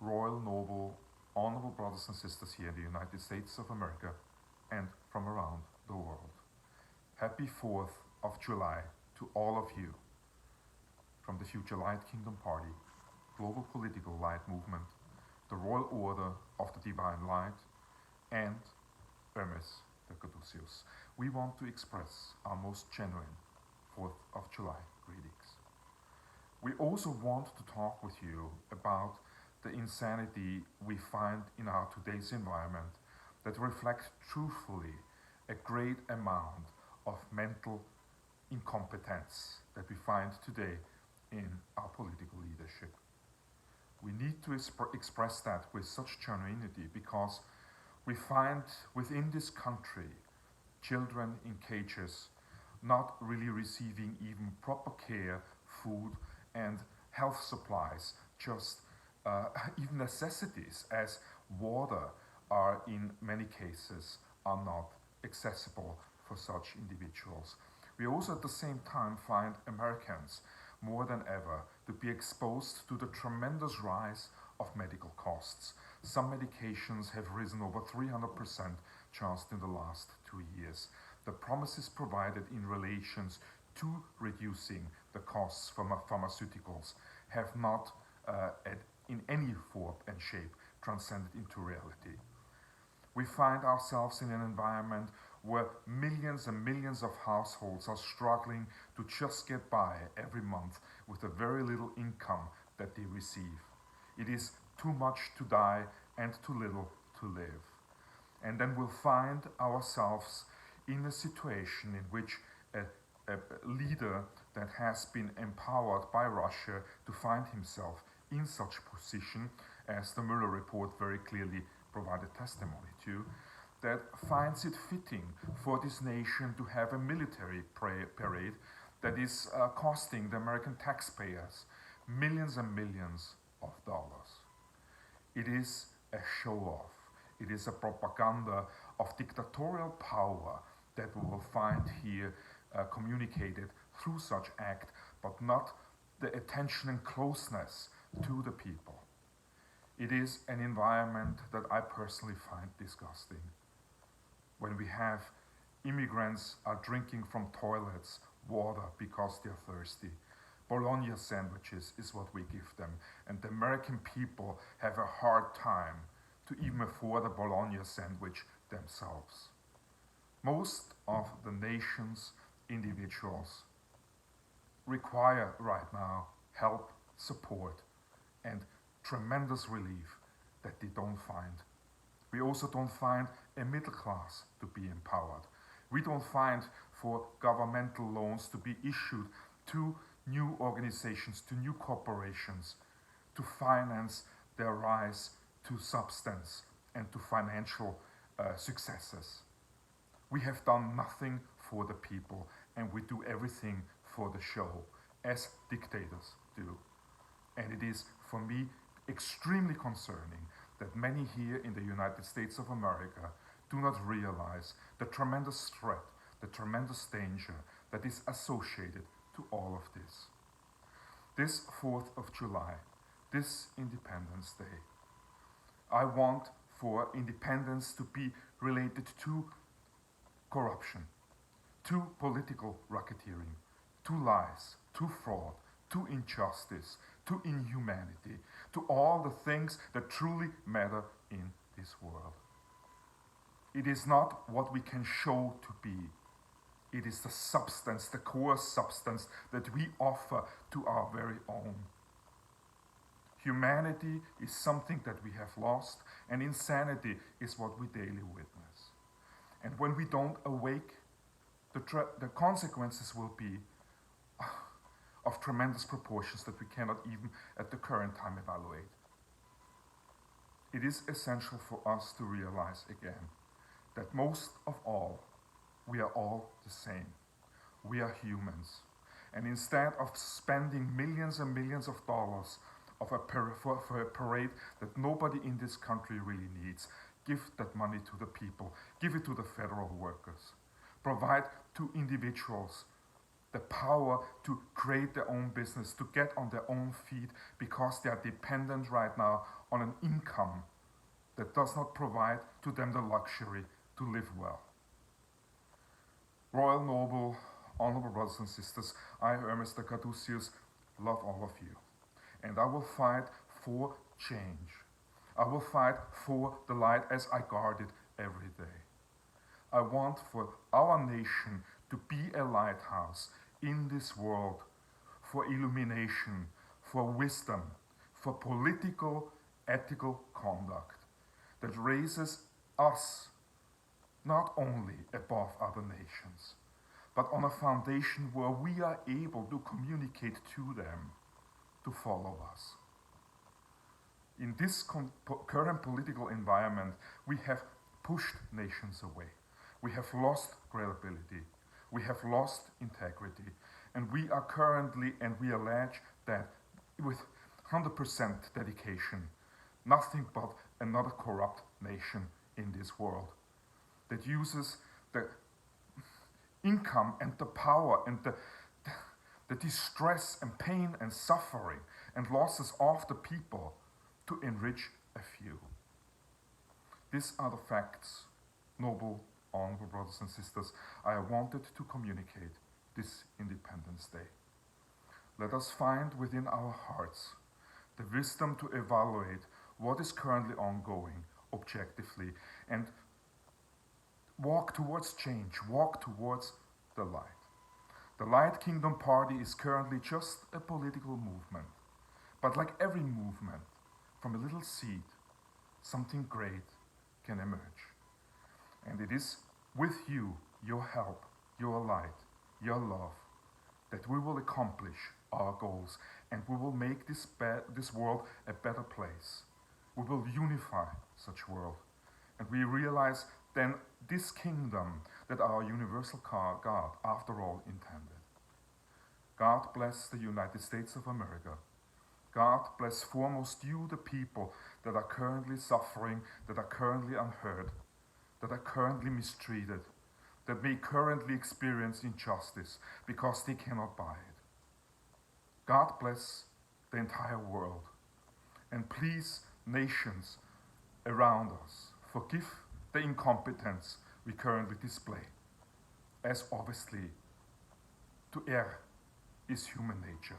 royal, noble, honorable brothers and sisters here in the United States of America and from around the world. Happy 4th of July to all of you from the Future Light Kingdom Party, Global Political Light Movement, the Royal Order of the Divine Light, and Hermes the Caduceus. We want to express our most genuine 4th of July greetings. We also want to talk with you about the insanity we find in our today's environment that reflects truthfully a great amount of mental incompetence that we find today in our political leadership. We need to express that with such genuinity because we find within this country children in cages not really receiving even proper care, food, and health supplies, just even necessities as water are in many cases are not accessible for such individuals. We also at the same time find Americans more than ever to be exposed to the tremendous rise of medical costs. Some medications have risen over 300% just in the last 2 years. The promises provided in relations to reducing the costs from pharmaceuticals have not in any form and shape transcended into reality. We find ourselves in an environment where millions and millions of households are struggling to just get by every month with a very little income that they receive. It is too much to die and too little to live. And then we'll find ourselves in a situation in which a leader that has been empowered by Russia to find himself in such position, as the Mueller report very clearly provided testimony to, that finds it fitting for this nation to have a military parade that is costing the American taxpayers millions and millions of dollars. It is a show-off. It is a propaganda of dictatorial power that we will find here communicated through such act, but not the attention and closeness to the people. It is an environment that I personally find disgusting. When we have immigrants are drinking from toilets water because they're thirsty. Bologna sandwiches is what we give them, and the American people have a hard time to even afford a Bologna sandwich themselves. Most of the nation's individuals require right now help, support, and tremendous relief that they don't find. We also don't find a middle class to be empowered. We don't find for governmental loans to be issued to new organizations, to new corporations, to finance their rise to substance and to financial successes. We have done nothing for the people, and we do everything for the show, as dictators do. And it is, for me, extremely concerning that many here in the United States of America do not realize the tremendous threat, the tremendous danger that is associated to all of this. This 4th of July, this Independence Day, I want for independence to be related to corruption, to political racketeering, to lies, to fraud, to injustice, to inhumanity, to all the things that truly matter in this world. It is not what we can show to be. It is the substance, the core substance that we offer to our very own. Humanity is something that we have lost, and insanity is what we daily witness. And when we don't awake, the consequences will be of tremendous proportions that we cannot even at the current time evaluate. It is essential for us to realize again that most of all, we are all the same. We are humans. And instead of spending millions and millions of dollars for a parade that nobody in this country really needs, give that money to the people. Give it to the federal workers. Provide to individuals the power to create their own business, to get on their own feet, because they are dependent right now on an income that does not provide to them the luxury to live well. Royal, noble, honorable brothers and sisters, I, Hermes de Caduceus, love all of you. And I will fight for change. I will fight for the light as I guard it every day. I want for our nation to be a lighthouse in this world for illumination, for wisdom, for political, ethical conduct that raises us not only above other nations, but on a foundation where we are able to communicate to them to follow us. In this current political environment, we have pushed nations away. We have lost credibility. We have lost integrity. And we are currently, and we allege that with 100% dedication, nothing but another corrupt nation in this world that uses the income and the power and the distress and pain and suffering and losses of the people to enrich a few. These are the facts, noble, honorable brothers and sisters, I wanted to communicate this Independence Day. Let us find within our hearts the wisdom to evaluate what is currently ongoing objectively and walk towards change, walk towards the light. The Light Kingdom Party is currently just a political movement, but like every movement, from a little seed, something great can emerge. And it is with you, your help, your light, your love, that we will accomplish our goals and we will make this world a better place. We will unify such world. And we realize then this kingdom that our universal God, after all, intended. God bless the United States of America. God bless foremost you, the people that are currently suffering, that are currently unheard, that are currently mistreated, that may currently experience injustice because they cannot buy it. God bless the entire world. And please, nations around us, forgive the incompetence we currently display, as obviously to err is human nature.